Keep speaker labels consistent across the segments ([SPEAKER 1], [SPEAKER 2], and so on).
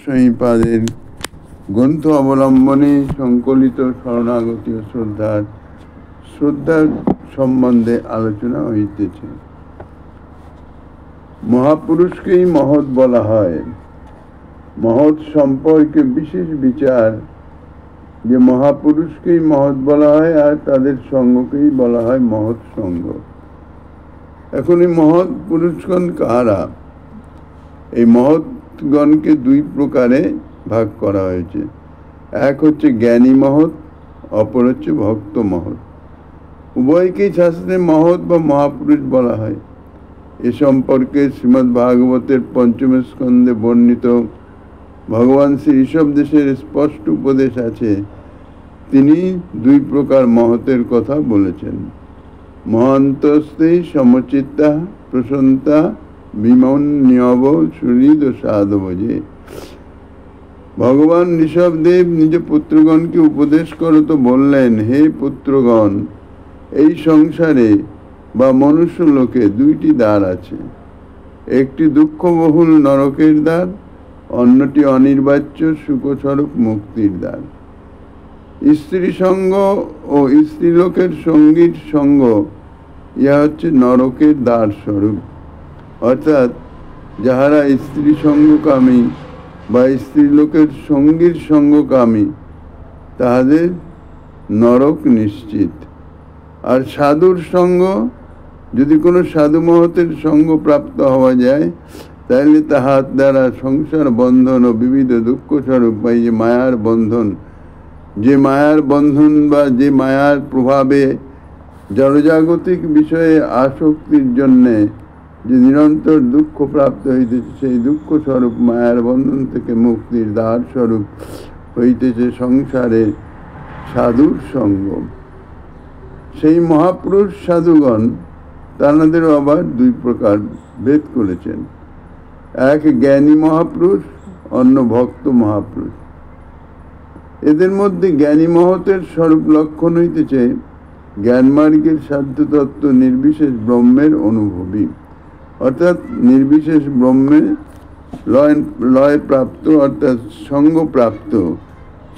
[SPEAKER 1] স্বামীপাদের গ্রন্থ অবলম্বনে সংকলিত শরণাগতি ও শ্রদ্ধার সম্বন্ধে আলোচনা হইতেছে। মহাপুরুষকেই মহৎ বলা হয়। মহৎ সম্পর্কে বিশেষ বিচার যে মহাপুরুষকেই মহৎ বলা হয় আর তাদের সঙ্গকেই বলা হয় মহৎ সঙ্গ। এখন এই মহৎ পুরুষগণ কারা? এই মহৎগণকে দুই প্রকারে ভাগ করা হয়েছে। এক হচ্ছে জ্ঞানী মহৎ, অপর হচ্ছে ভক্ত মহৎ। উভয়কেই শাস্ত্রে মহৎ বা মহাপুরুষ বলা হয়। এ সম্পর্কে শ্রীমদ্ ভাগবতের পঞ্চম স্কন্ধে বর্ণিত ভগবান শ্রী ঋষভদেশের স্পষ্ট উপদেশ আছে। তিনি দুই প্রকার মহতের কথা বলেছেন। মহান্তস্তেই সমচিত্তা প্রসন্তা বিমন্যব সুহৃদ ও সাধব। যে ভগবান ঋষভদেব নিজ পুত্রগণকে উপদেশ করত বললেন, হে পুত্রগণ, এই সংসারে বা মনুষ্য লোকে দুইটি দ্বার আছে। একটি দুঃখবহুল নরকের দ্বার, অন্যটি অনির্বাচ্য সুখস্বরূপ মুক্তির দ্বার। স্ত্রী সঙ্গ ও স্ত্রীলোকের সঙ্গীর সঙ্গ ইহা হচ্ছে নরকের দ্বার স্বরূপ। অর্থাৎ যাহারা স্ত্রী সঙ্গকামী বা স্ত্রীলোকের সঙ্গীর সঙ্গকামী তাহাদের নরক নিশ্চিত। আর সাধুর সঙ্গ, যদি কোনো সাধু মহতের সঙ্গ প্রাপ্ত হওয়া যায় তাহলে তাহার দ্বারা সংসার বন্ধন ও বিবিধ দুঃখ স্বরূপ বা যে মায়ার বন্ধন, বা যে মায়ার প্রভাবে জড়জাগতিক বিষয়ে আসক্তির জন্যে যে নিরন্তর দুঃখ প্রাপ্ত হইতেছে, সেই দুঃখ স্বরূপ মায়ার বন্ধন থেকে মুক্তির দ্বার স্বরূপ হইতেছে সংসারে সাধুর সঙ্গ। সেই মহাপুরুষ সাধুগণ তাঁদেরও আবার দুই প্রকার ভেদ করেছেন। এক জ্ঞানী মহাপুরুষ, অন্য ভক্ত মহাপুরুষ। এদের মধ্যে জ্ঞানী মহতের স্বরূপ লক্ষণ হইতেছে জ্ঞানমার্গের সাধ্য তত্ত্ব নির্বিশেষ ব্রহ্মের অনুভবী, অর্থাৎ নির্বিশেষ ব্রহ্মের লয় প্রাপ্ত, অর্থাৎ সঙ্গপ্রাপ্ত,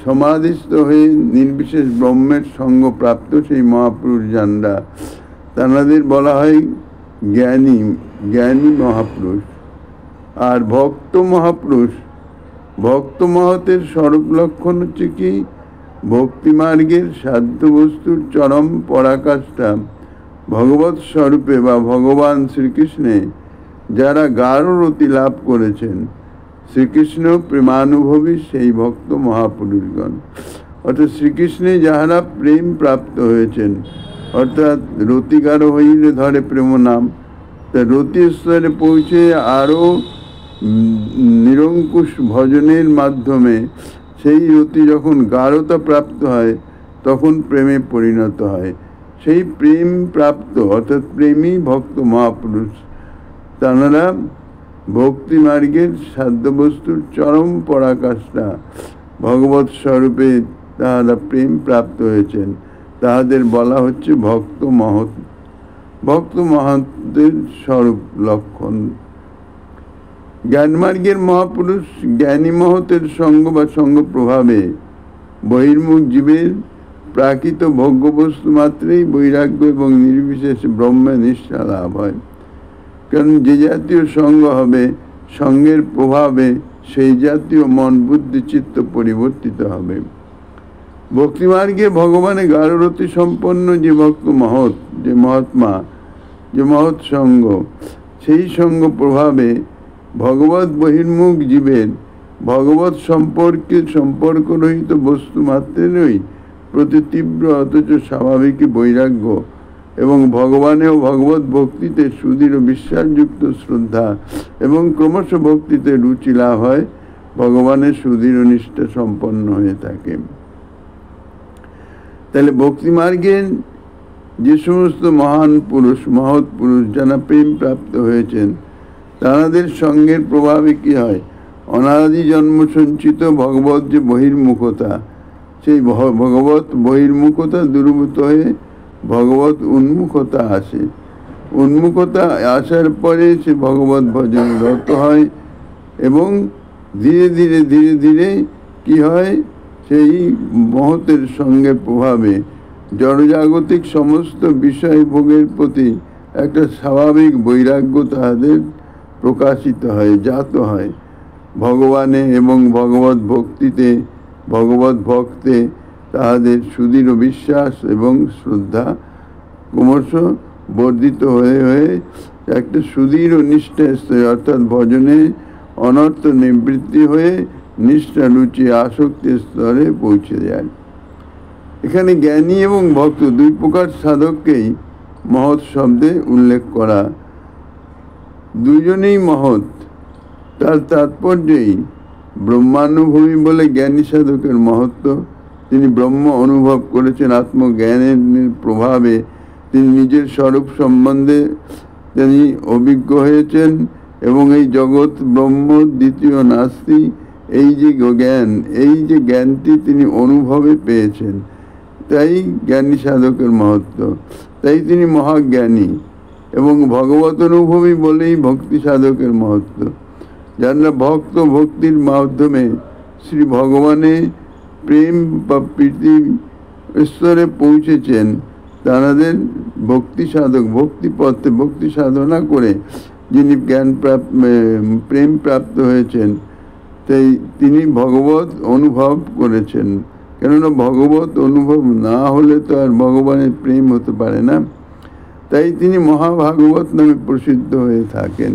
[SPEAKER 1] সমাধিস্থ হয়ে নির্বিশেষ ব্রহ্মের সঙ্গপ্রাপ্ত সেই মহাপুরুষ যানরা, তাঁদের বলা হয় জ্ঞানী মহাপুরুষ। আর ভক্ত মহাপুরুষ, ভক্ত মহতের স্বরূপ লক্ষণ হচ্ছে কি, ভক্তিমার্গের সাধ্য বস্তুর চরম পরাকাষ্ঠা ভগবৎ স্বরূপে বা ভগবান শ্রীকৃষ্ণে যারা গাঢ় রতি লাভ করেছেন, শ্রীকৃষ্ণ প্রেমানুভবী সেই ভক্ত মহাপুরুষগণ। অর্থাৎ শ্রীকৃষ্ণে যাহারা প্রেম প্রাপ্ত হয়েছেন, অর্থাৎ রতি গাঢ় হইলে ধরে প্রেম নাম, তা রতি স্তরে পৌঁছে আরও নিরঙ্কুশ ভজনের মাধ্যমে সেই রতি যখন গাঢ়তা প্রাপ্ত হয় তখন প্রেমে পরিণত হয়। সেই প্রেম প্রাপ্ত অর্থাৎ প্রেমী ভক্ত মহাপুরুষ, তাঁরা ভক্তিমার্গের সাধ্যবস্তুর চরম পরাকাষ্ঠা ভগবৎ স্বরূপে তাহারা প্রেম প্রাপ্ত হয়েছেন, তাহাদের বলা হচ্ছে ভক্ত মহৎ। ভক্ত মহতের স্বরূপ লক্ষণ। জ্ঞানমার্গের মহাপুরুষ জ্ঞানী মহতের সঙ্গ বা সঙ্গ প্রভাবে বহির্মুখ জীবের প্রাকৃত ভোগ্যবস্তু মাত্রেই বৈরাগ্য এবং নির্বিশেষ ব্রহ্মে নিষ্ঠা লাভ হয়। কারণ যে জাতীয় সঙ্গ হবে, সঙ্গের প্রভাবে সেই জাতীয় মন বুদ্ধি চিত্ত পরিবর্তিত হবে। ভক্তিমার্গে ভগবানের গাঢ়রতি সম্পন্ন যে ভক্ত মহৎ, যে মহাত্মা, যে মহৎ সঙ্গ, সেই সঙ্গ প্রভাবে ভগবত বহির্মুখ জীবের ভগবত সম্পর্করহিত বস্তু মাত্রেরই প্রতি তীব্র অথচ স্বাভাবিক বৈরাগ্য এবং ভগবানে ও ভগবত ভক্তিতে সুদৃঢ় বিশ্বাসযুক্ত শ্রদ্ধা এবং ক্রমশ ভক্তিতে রুচি লাভ হয়, ভগবানের সুদৃঢ় নিষ্ঠা সম্পন্ন হয়ে থাকে। তাহলে ভক্তিমার্গের যে সমস্ত মহান পুরুষ, মহৎ পুরুষ যারা প্রেম প্রাপ্ত হয়েছেন, তাঁদের সঙ্গের প্রভাবে কি হয়, অনাদি জন্ম সঞ্চিত ভগবত যে বহির্মুখতা, সেই ভগবত বহির্মুখতা দূরীভূত হয়ে ভগবত উন্মুখতা আসে। উন্মুখতা আসার পরে সে ভগবত ভজনে রত হয় এবং ধীরে ধীরে ধীরে ধীরে কি হয়, সেই মহতের সঙ্গে প্রভাবে জড়জাগতিক সমস্ত বিষয় ভোগের প্রতি একটা স্বাভাবিক বৈরাগ্য তাহাদের প্রকাশিত হয়, জাত হয়। ভগবানে এবং ভগবত ভক্তিতে, ভগবত ভক্তে তাহাদের সুদৃঢ় বিশ্বাস এবং শ্রদ্ধা ক্রমশ বর্ধিত হয়ে হয়ে একটা সুদৃঢ় নিষ্ঠা স্তরে, অর্থাৎ ভজনে অনর্থ নিবৃত্তি হয়ে নিষ্ঠা, রুচি, আসক্তির স্তরে পৌঁছে যায়। এখানে জ্ঞানী এবং ভক্ত দুই প্রকার সাধককেই মহৎ শব্দে উল্লেখ করা। দুজনেই মহৎ। তার তাৎপর্যই ব্রহ্মানুভবী বলে জ্ঞানী সাধকের মহত্ব। তিনি ব্রহ্ম অনুভব করেছেন, আত্মজ্ঞানের প্রভাবে তিনি নিজের স্বরূপ সম্বন্ধে তিনি অভিজ্ঞ হয়েছেন এবং এই জগৎ ব্রহ্ম, দ্বিতীয় নাস্তি, এই যে জ্ঞান, এই যে জ্ঞানটি তিনি অনুভবে পেয়েছেন, তাই জ্ঞানী সাধকের মহত্ব। তাই তিনি মহাজ্ঞানী এবং ভগবত অনুভবী বলেই ভক্তি সাধকের মহত্ব। যারা ভক্ত ভক্তির মাধ্যমে শ্রী ভগবানে প্রেম বা প্রীতি স্তরে পৌঁছেছেন, তাদের ভক্তি সাধক, ভক্তি পথে ভক্তি সাধনা করে যিনি প্রেম প্রাপ্ত হয়েছেন, তাই তিনি ভগবত অনুভব করেছেন। কেননা ভগবত অনুভব না হলে তো আর ভগবানের প্রেম হতে পারে না। তাই তিনি মহাভাগবত নামে প্রসিদ্ধ হয়ে থাকেন।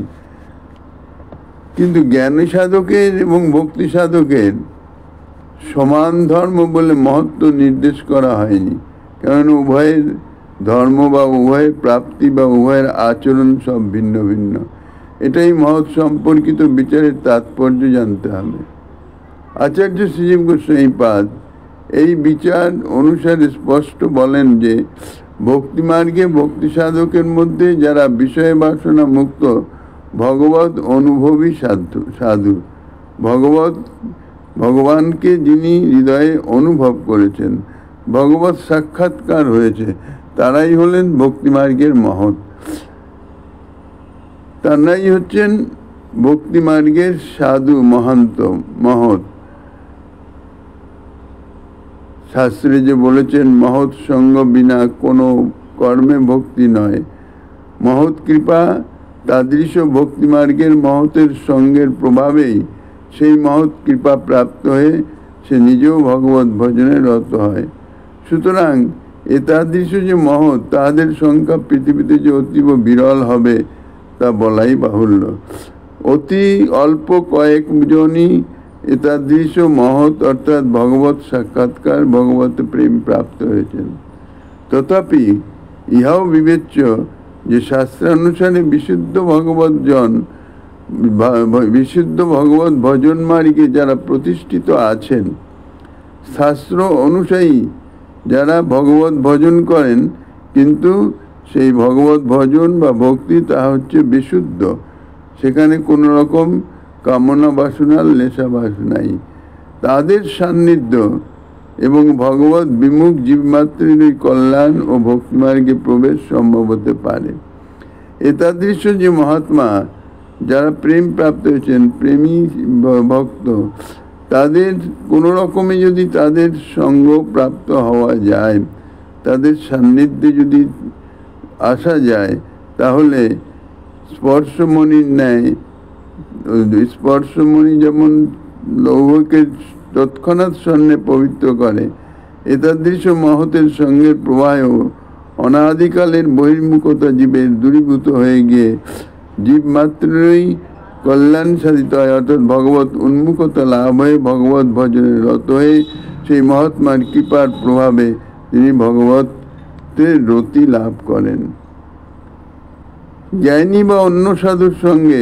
[SPEAKER 1] কিন্তু জ্ঞানী সাধকের এবং ভক্তি সাধকের সমান ধর্ম বলে মহত্ব নির্দেশ করা হয়নি, কারণ উভয়ের ধর্ম বা উভয়ের প্রাপ্তি বা উভয়ের আচরণ সব ভিন্ন ভিন্ন। এটাই মহৎ সম্পর্কিত বিচারের তাৎপর্য জানতে হবে। আচার্য শ্রীজীব গোস্বামীপাদ এই বিচার অনুসারে স্পষ্ট বলেন যে ভক্তিমার্গে ভক্তি সাধকের মধ্যে যারা বিষয় বাসনা মুক্ত ভগবত অনুভবী সাধু, ভগবানকে যিনি হৃদয়ে অনুভব করেছেন, ভগবত সাক্ষাৎকার হয়েছে, তারাই হলেন ভক্তিমার্গের মহৎ। তারাই হচ্ছেন ভক্তিমার্গের সাধু, মহৎ। শাস্ত্রে যে বলেছেন, মহৎ সঙ্গ বিনা কোনো কর্মে ভক্তি নয়। মহৎ কৃপা তাদৃশ ভক্তিমার্গের মহতের সঙ্গের প্রভাবেই সেই মহৎ কৃপা প্রাপ্ত হয়ে সে নিজেও ভগবত ভজনে রত হয়। সুতরাং এতাদৃশ যে মহৎ, তাদের সংখ্যা পৃথিবীতে যে অতীব বিরল হবে তা বলাই বাহুল্য। অতি অল্প কয়েকজনই এতাদৃশ মহৎ অর্থাৎ ভগবত সাক্ষাৎকার, ভগবত প্রেম প্রাপ্ত হয়েছেন। তথাপি ইহাও বিবেচ্য যে শাস্ত্রানুসারে বিশুদ্ধ ভগবত ভজন মার্গে যারা প্রতিষ্ঠিত আছেন, শাস্ত্র অনুযায়ী যারা ভগবত ভজন করেন, কিন্তু সেই ভগবত ভজন বা ভক্তি তা হচ্ছে বিশুদ্ধ, সেখানে কোনো রকম কামনা বাসনার লেশাভাস নাই। তাদের সান্নিধ্য এবং ভগবত বিমুখ জীবমাত্রের কল্যাণ ও ভক্তিমার্গে প্রবেশ সম্ভব হতে পারে। এতাদৃশ যে মহাত্মা যারা প্রেম প্রাপ্ত হয়েছেন, প্রেমী ভক্ত, তাদের কোনো রকমে যদি তাদের সঙ্গ প্রাপ্ত হওয়া যায়, তাদের সান্নিধ্যে যদি আসা যায়, তাহলে স্পর্শমণির ন্যায়, স্পর্শমণি যেমন লৌহকে তৎক্ষণাৎ স্বর্ণে পবিত্র করে, এতাদৃশ মহতের সঙ্গের প্রবাহেও অনাদিকালের বহির্মুখতা জীবের দূরীভূত হয়ে গিয়ে জীব মাত্রই কল্যাণ সাধিত হয়, অর্থাৎ ভগবত উন্মুখতা লাভ হয়ে ভগবত ভজনে রত হয়ে সেই মহাত্মার কৃপার প্রভাবে তিনি ভগবতের রতি লাভ করেন। জ্ঞানী বা অন্য সাধুর সঙ্গে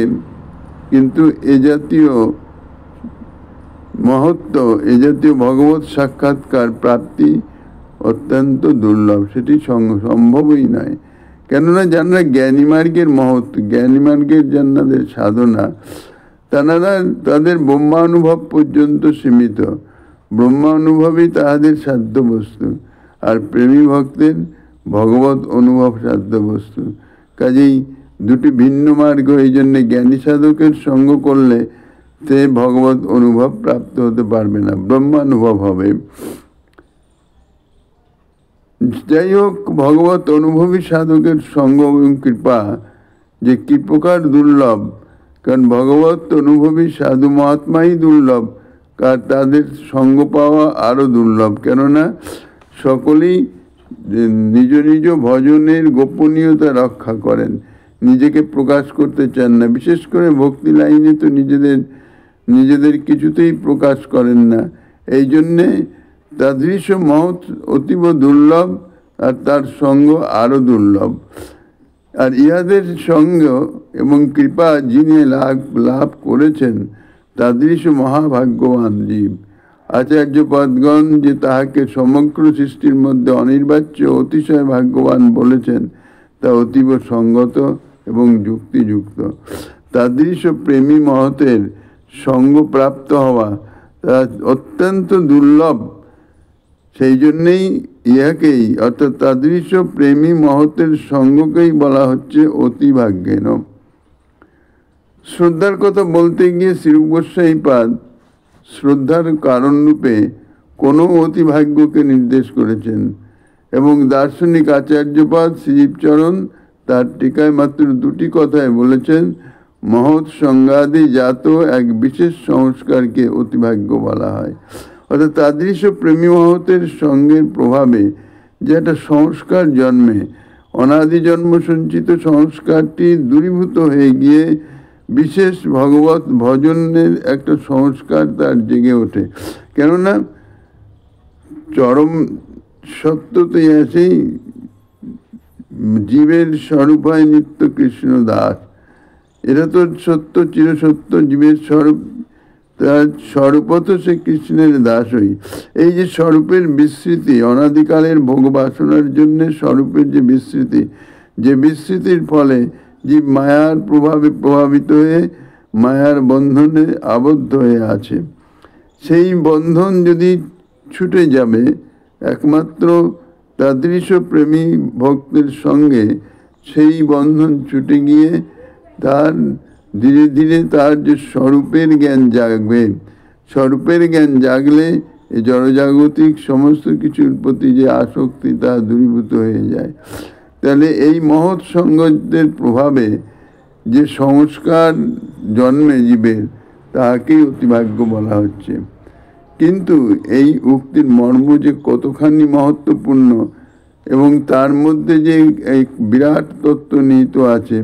[SPEAKER 1] কিন্তু এ জাতীয় মহত্ব, এ জাতীয় ভগবত সাক্ষাৎকার প্রাপ্তি অত্যন্ত দুর্লভ, সেটি সম্ভবই নয়। কেননা যারা জ্ঞানী মার্গের মহৎ, জ্ঞানী মার্গের যাদের সাধনা, তাদের ব্রহ্মানুভব পর্যন্ত সীমিত। ব্রহ্মানুভবই তাহাদের সাধ্য বস্তু, আর প্রেমী ভক্তের ভগবত অনুভব সাধ্য বস্তু। কাজেই দুটি ভিন্ন মার্গ। এই জন্যে জ্ঞানী সাধকের সঙ্গ করলে সে ভগবত অনুভব প্রাপ্ত হতে পারবে না, ব্রহ্মানুভব হবে। যাই হোক, ভগবত অনুভবী সাধকের সঙ্গ এবং কৃপা যে কি প্রকার দুর্লভ, কারণ ভগবত অনুভবী সাধু মহাত্মাই দুর্লভ, কার তাদের সঙ্গ পাওয়া আরো দুর্লভ। কেননা সকলেই নিজ নিজ ভজনের গোপনীয়তা রক্ষা করেন, নিজেকে প্রকাশ করতে চান না। বিশেষ করে ভক্তি লাইনে তো নিজেদের কিছুতেই প্রকাশ করেন না। এই জন্যে তাদৃশ মহৎ অতীব দুর্লভ, আর তার সঙ্গ আরো দুর্লভ। আর ইহাদের সঙ্গ এবং কৃপা যিনি লাভ করেছেন তাদৃশ মহাভাগ্যবান জীব। আচার্যপদগণ যে তাহাকে সমগ্র সৃষ্টির মধ্যে অনির্বাচ্য অতিশয় ভাগ্যবান বলেছেন, তা অতীব সঙ্গত এবং যুক্তিযুক্ত। তাদৃশ প্রেমী মহতের সঙ্গ প্রাপ্ত হওয়া তা অত্যন্ত দুর্লভ। সেই জন্যেই ইহাকেই, অর্থাৎ তাদৃশ প্রেমী মহতের সঙ্গকেই বলা হচ্ছে অতি ভাগ্যেন। শ্রদ্ধার কথা বলতে গিয়ে শ্রীরূপ গোস্বামীপাদ শ্রদ্ধার কারণ রূপে কোনো অতি ভাগ্যকে নির্দেশ করেছেন, এবং দার্শনিক আচার্যপাদ শ্রীজীবচরণ তার টিকায় মাত্র দুটি কথায় বলেছেন, মহৎ সংজ্ঞাদি জাত এক বিশেষ সংস্কারকে অতিভাগ্য বলা হয়। অর্থাৎ তাদৃশ প্রেমী মহতের সঙ্গের প্রভাবে যে একটা সংস্কার জন্মে, অনাদি জন্ম সঞ্চিত সংস্কারটি দূরীভূত হয়ে গিয়ে বিশেষ ভগবত ভজনের একটা সংস্কার তার জেগে ওঠে। কেননা চরম সত্য তো আছেই, জীবের স্বরূপ হয় নিত্য কৃষ্ণ দাস। এটা তো সত্য, চিরসত্য, জীবের স্বরূপ, তার স্বরূপত সে কৃষ্ণের দাসই। এই যে স্বরূপের বিস্মৃতি, অনাদিকালের ভোগ বাসনার জন্য স্বরূপের যে বিস্মৃতি, যে বিস্মৃতির ফলে জীব মায়ার প্রভাবে প্রভাবিত হয়ে মায়ার বন্ধনে আবদ্ধ হয়ে আছে, সেই বন্ধন যদি ছুটে যাবে একমাত্র তাদৃশ প্রেমী ভক্তের সঙ্গে, সেই বন্ধন ছুটে গিয়ে তার ধীরে ধীরে তার যে স্বরূপের জ্ঞান জাগবে। স্বরূপের জ্ঞান জাগলে এই জড়জাগতিক সমস্ত কিছুর প্রতি যে আসক্তি তা দূরীভূত হয়ে যায়। তাহলে এই মহৎ সঙ্গের প্রভাবে যে সংস্কার জন্মে জীবের, তাহাকেই অতিভাগ্য বলা হচ্ছে। কিন্তু এই উক্তির মর্ম যে কতখানি মহত্বপূর্ণ এবং তার মধ্যে যে এক বিরাট তত্ত্ব নিহিত আছে,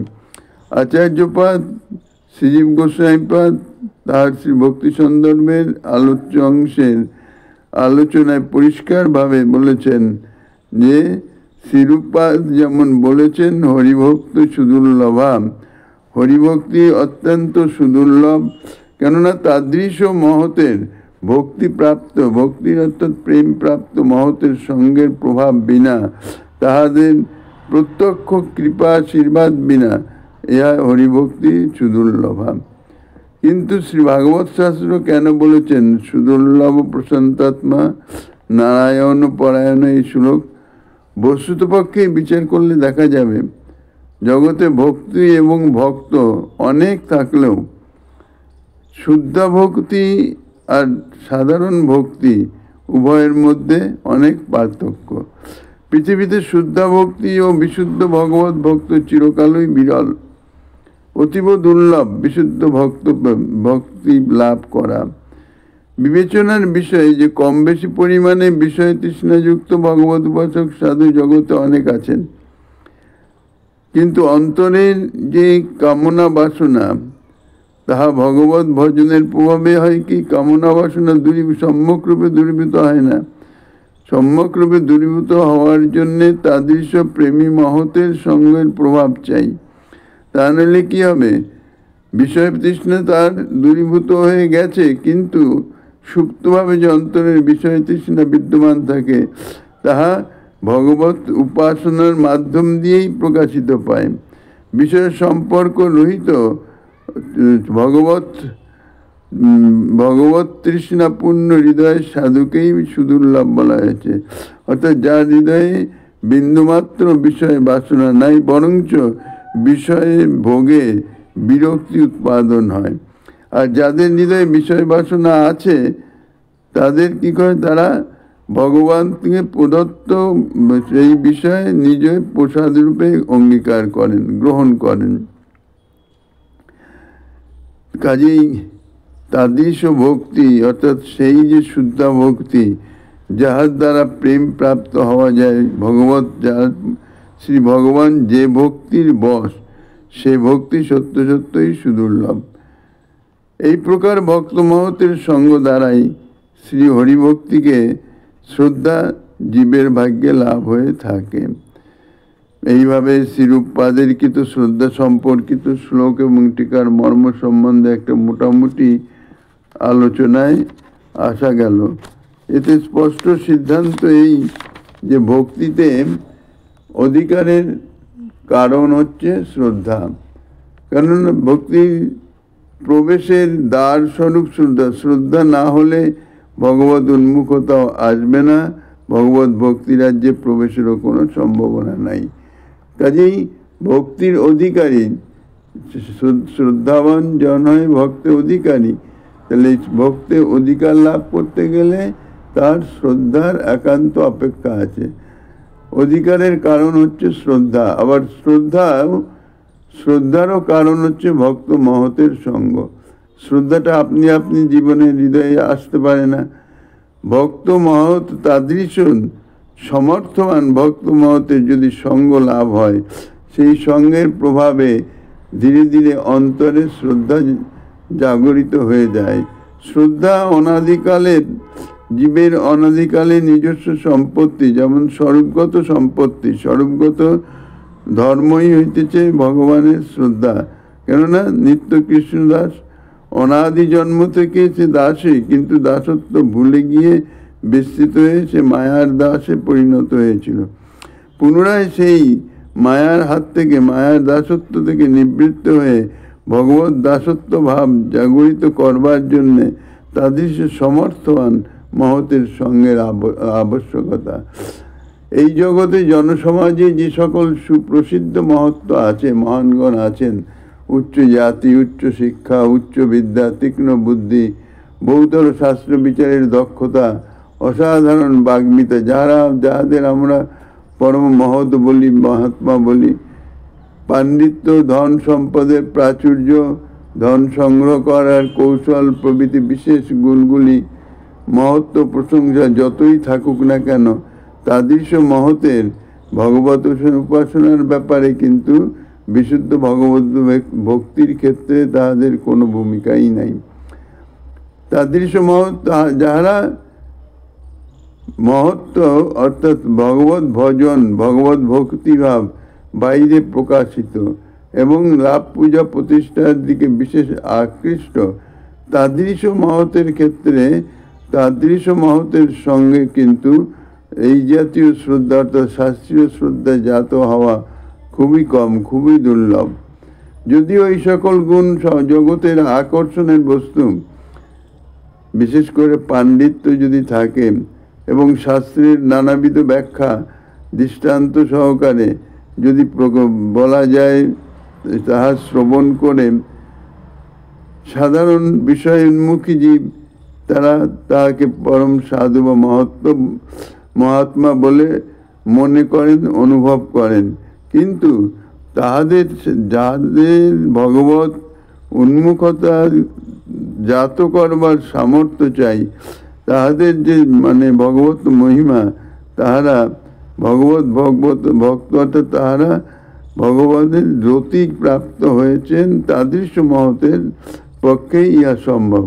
[SPEAKER 1] আচার্যপাদ শ্রীজীব গোস্বামীপাদ তাহার শ্রী ভক্তি সন্দর্ভের আলোচ্য অংশের আলোচনায় পরিষ্কারভাবে বলেছেন যে, শ্রীরূপপাদ যেমন বলেছেন হরিভক্ত সুদুর্লভা, হরিভক্তি অত্যন্ত সুদুর্লভ। কেননা তাদৃশ মহতের ভক্তিপ্রাপ্ত, ভক্তির অর্থাৎ প্রেমপ্রাপ্ত মহতের সঙ্গের প্রভাব বিনা, তাহাদের প্রত্যক্ষ কৃপা আশীর্বাদ বিনা ইহা হরিভক্তি সুদুর্লভা। কিন্তু শ্রী ভাগবত শাস্ত্র কেন বলেছেন সুদুর্লভ প্রশান্তাত্মা নারায়ণ পরায়ণ এই শ্লোক? বস্তুতপক্ষে বিচার করলে দেখা যাবে জগতে ভক্তি এবং ভক্ত অনেক থাকলেও শুদ্ধ ভক্তি আর সাধারণ ভক্তি উভয়ের মধ্যে অনেক পার্থক্য। পৃথিবীতে শুদ্ধ ভক্তি ও বিশুদ্ধ ভগবত ভক্ত চিরকালই বিরল, অতীব দুর্লভ বিশুদ্ধ ভক্তি লাভ করা। বিবেচনার বিষয় যে কম বেশি পরিমাণে বিষয় তৃষ্ণাযুক্ত ভগবত উপাসক সাধু জগতে অনেক আছেন, কিন্তু অন্তরের যে কামনা বাসনা, তাহা ভগবত ভজনের প্রভাবে হয় কি কামনা বাসনা সম্যকরূপে দূরীভূত হয় না। সম্যকরূপে দূরীভূত হওয়ার জন্যে তাদৃশ প্রেমী মহতের সঙ্গের প্রভাব চাই। তা নাহলে কী হবে? বিষয় তৃষ্ণা তার দূরীভূত হয়ে গেছে, কিন্তু সুপ্তভাবে যে অন্তরের বিষয় তৃষ্ণা বিদ্যমান থাকে, তাহা ভগবত উপাসনার মাধ্যম দিয়েই প্রকাশিত পায়। বিষয় সম্পর্ক রহিত ভগবত তৃষ্ণাপূর্ণ হৃদয়ের সাধুকেই সুদুর্লভ বলা হয়েছে। অর্থাৎ যার হৃদয়ে বিন্দুমাত্র বিষয় বাসনা নাই, বরঞ্চ বিষয়ে ভোগে বিরক্তি উৎপাদন হয়। আর যাদের হৃদয়ে বিষয় বাসনা আছে তাদের কি করে, তারা ভগবান থেকে প্রদত্ত সেই বিষয়ে নিজে প্রসাদ রূপে অঙ্গীকার করেন, গ্রহণ করেন। কাজেই তাদৃশ ভক্তি অর্থাৎ সেই যে শুদ্ধা ভক্তি যাহার দ্বারা প্রেম প্রাপ্ত হওয়া যায় ভগবত, যার শ্রী ভগবান যে ভক্তির বশ, সে ভক্তি সত্য সত্যই সুদুর্লভ। এই প্রকার ভক্ত মহতের সঙ্গ দ্বারাই শ্রী হরিভক্তিকে শ্রদ্ধা জীবের ভাগ্যে লাভ হয়ে থাকে। এইভাবে শ্রীরূপপাদের কৃত শ্রদ্ধা সম্পর্কিত শ্লোক এবং টিকার মর্ম সম্বন্ধে একটা মোটামুটি আলোচনায় আসা গেল। এতে স্পষ্ট সিদ্ধান্ত এই যে ভক্তিতে অধিকারের কারণ হচ্ছে শ্রদ্ধা। কেননা ভক্তি প্রবেশের দ্বার স্বরূপ শ্রদ্ধা। শ্রদ্ধা না হলে ভগবত উন্মুখতা আসবে না, ভগবত ভক্তি রাজ্যে প্রবেশেরও কোনো সম্ভাবনা নাই। কাজেই ভক্তির অধিকারী, শ্রদ্ধাবান জন হয় ভক্তের অধিকারী। তাহলে ভক্তে অধিকার লাভ করতে গেলে তার শ্রদ্ধার একান্ত অপেক্ষা আছে। অধিকারের কারণ হচ্ছে শ্রদ্ধা। আবার শ্রদ্ধারও কারণ হচ্ছে ভক্ত মহতের সঙ্গ। শ্রদ্ধাটা আপনি আপনি জীবনের হৃদয়ে আসতে পারে না। ভক্ত মহৎ তাদৃশ সমর্থবান ভক্ত মহতের যদি সঙ্গ লাভ হয়, সেই সঙ্গের প্রভাবে ধীরে ধীরে অন্তরে শ্রদ্ধা জাগরিত হয়ে যায়। শ্রদ্ধা অনাদিকালের জীবের অনাদিকালে নিজস্ব সম্পত্তি, যেমন স্বরূপগত সম্পত্তি। স্বরূপগত ধর্মই হইতেছে ভগবানের শ্রদ্ধা। কেননা নিত্য কৃষ্ণদাস অনাদি জন্ম থেকে সে দাসী, কিন্তু দাসত্ব ভুলে গিয়ে বিস্তৃত হয়ে সে মায়ার দাসে পরিণত হয়েছিল। পুনরায় সেই মায়ার হাত থেকে, মায়ার দাসত্ব থেকে নিবৃত্ত হয়ে ভগবত দাসত্ব ভাব জাগরিত করবার জন্যে তাদের সে সমর্থবান মহতের সঙ্গের আবশ্যকতা। এই জগতে জনসমাজে যে সকল সুপ্রসিদ্ধ মহত্ব আছে, মহানগণ আছেন, উচ্চ জাতি, উচ্চ শিক্ষা, উচ্চ বিদ্যা, তীক্ষ্ণ বুদ্ধি, বহুতর শাস্ত্র বিচারের দক্ষতা, অসাধারণ বাগ্মিতা, যাহাদের আমরা পরম মহৎ বলি, মহাত্মা বলি, পাণ্ডিত্য, ধন সম্পদের প্রাচুর্য, ধন সংগ্রহ করার কৌশল প্রভৃতি বিশেষ গুণগুলি, মহত্ব প্রশংসা যতই থাকুক না কেন, তাদৃশ মহতের ভগবত উপাসনার ব্যাপারে কিন্তু বিশুদ্ধ ভগবত ভক্তির ক্ষেত্রে তাহাদের কোনো ভূমিকাই নাই। তাদৃশ মহৎ যাহারা মহত্ব অর্থাৎ ভগবত ভজন, ভগবত ভক্তিভাব বাইরে প্রকাশিত এবং লাভ পূজা প্রতিষ্ঠার দিকে বিশেষ আকৃষ্ট, তাদৃশ মহতের ক্ষেত্রে তাদৃশ মহতের সঙ্গে কিন্তু এই জাতীয় শ্রদ্ধা অর্থাৎ শাস্ত্রীয় শ্রদ্ধা জাত হওয়া খুবই কম, খুবই দুর্লভ। যদিও এই সকল গুণ জগতের আকর্ষণের বস্তু, বিশেষ করে পাণ্ডিত্য যদি থাকে এবং শাস্ত্রের নানাবিধ ব্যাখ্যা দৃষ্টান্ত সহকারে যদি বলা যায়, তাহা শ্রবণ করে সাধারণ বিষয় উন্মুখী জীব তারা তাহাকে পরম সাধু বা মহাত্মা বলে মনে করেন, অনুভব করেন। কিন্তু যাদের ভগবত উন্মুখতা জাত করবার সামর্থ্য চাই, তাহাদের যে ভগবত মহিমা, তাহারা ভক্ত অর্থাৎ তাহারা ভগবানের রতি প্রাপ্ত হয়েছেন, তাদৃশ মহতের পক্ষে ইহা সম্ভব।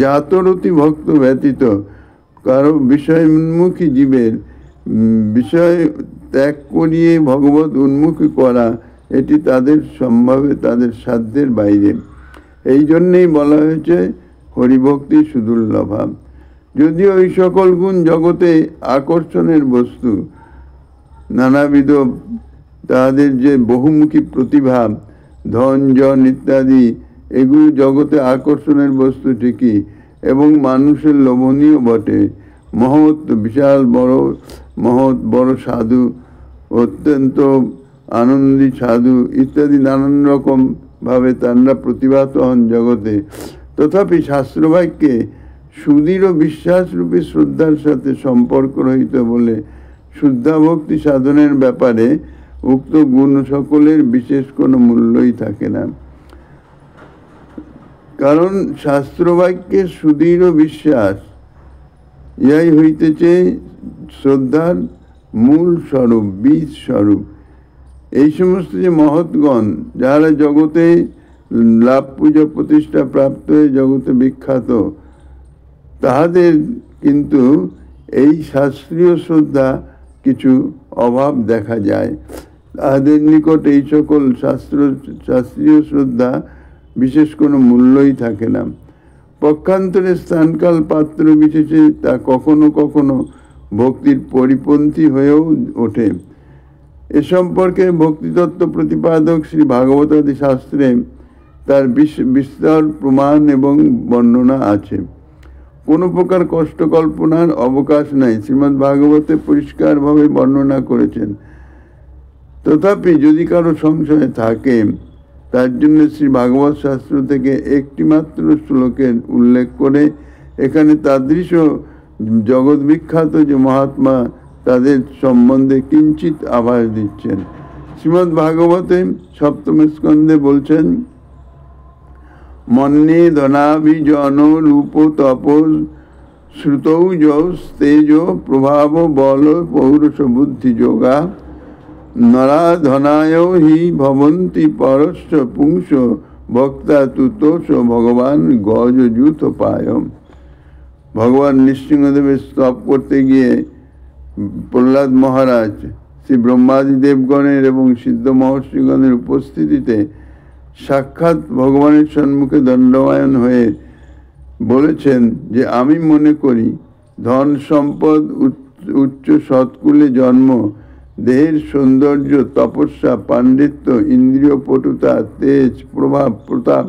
[SPEAKER 1] জাতরতি ভক্ত ব্যতীত কারো বিষয় উন্মুখী জীবের বিষয় ত্যাগ করিয়ে ভগবত উন্মুখী করা, এটি তাদের সম্ভবে, তাদের সাধ্যের বাইরে। এই জন্যেই বলা হয়েছে হরিভক্তি সুদুর্লভা। যদিও এই সকল গুণ জগতে আকর্ষণের বস্তু, নানাবিধ তাদের যে বহুমুখী প্রতিভা, ধন জন ইত্যাদি, এগুলো জগতে আকর্ষণের বস্তু ঠিকই এবং মানুষের লোভনীয় বটে। মহৎ, বিশাল বড় সাধু, অত্যন্ত আনন্দী সাধু ইত্যাদি নানান রকম ভাবে তারা প্রতিভাত হন জগতে। তথাপি শাস্ত্রবাক্যে সুদৃঢ় বিশ্বাসরূপী শ্রদ্ধার সাথে সম্পর্ক রহিত বলে শুদ্ধা ভক্তি সাধনের ব্যাপারে উক্ত গুণ সকলের বিশেষ কোনো মূল্যই থাকে না। কারণ শাস্ত্রবাক্যের সুদৃঢ় বিশ্বাস ইহাই হইতেছে শ্রদ্ধার মূল স্বরূপ, বীজ স্বরূপ। এই সমস্ত যে মহৎগণ যারা জগতে লাভ পূজা প্রতিষ্ঠা প্রাপ্ত হয়ে জগতে বিখ্যাত, তাহাদের কিন্তু এই শাস্ত্রীয় শ্রদ্ধা কিছু অভাব দেখা যায়। তাহাদের নিকট এই সকল শাস্ত্রীয় শ্রদ্ধা বিশেষ কোনো মূল্যই থাকে না। পক্ষান্তরে স্থানকাল পাত্র বিশেষে তা কখনো কখনো ভক্তির পরিপন্থী হয়েও ওঠে। এ সম্পর্কে ভক্তিতত্ত্ব প্রতিপাদক শ্রী ভাগবতাদি শাস্ত্রে তার বিস্তর প্রমাণ এবং বর্ণনা আছে। কোনো প্রকার কষ্ট কল্পনার অবকাশ নাই, শ্রীমদ্ ভাগবতে পরিষ্কারভাবে বর্ণনা করেছেন। তথাপি যদি কারো সংশয় থাকে, তার জন্য শ্রী ভাগবত শাস্ত্র থেকে একটি মাত্র শ্লোকের উল্লেখ করে এখানে তাদৃশ জগৎ বিখ্যাত যে মহাত্মা তাদের সম্বন্ধে কিঞ্চিত আভাস দিচ্ছেন। শ্রীমদ্ ভাগবতে সপ্তম স্কন্ধে বলছেন, মন্যে ধনাভিজন রূপ তপস শ্রুতৌ যশ তেজ প্রভাব বল পৌরুষ বুদ্ধি যোগা নরা ধনায় হি ভবন্তি পরশ্চ পুংস ভক্তা তুতোষ ভগবান গজ যুথ পায়ম। ভগবান নৃসিংহদেবের স্তব করতে গিয়ে প্রহ্লাদ মহারাজ শ্রী ব্রহ্মাদি দেবগণের এবং সিদ্ধ মহর্ষিগণের উপস্থিতিতে সাক্ষাৎ ভগবানের সম্মুখে দণ্ডায়মান হয়ে বলেছেন যে আমি মনে করি ধন সম্পদ, উচ্চ সৎকুলে জন্ম, দেহের সৌন্দর্য, তপস্যা, পাণ্ডিত্য, ইন্দ্রিয় পটুতা, তেজ, প্রভাব, প্রতাপ,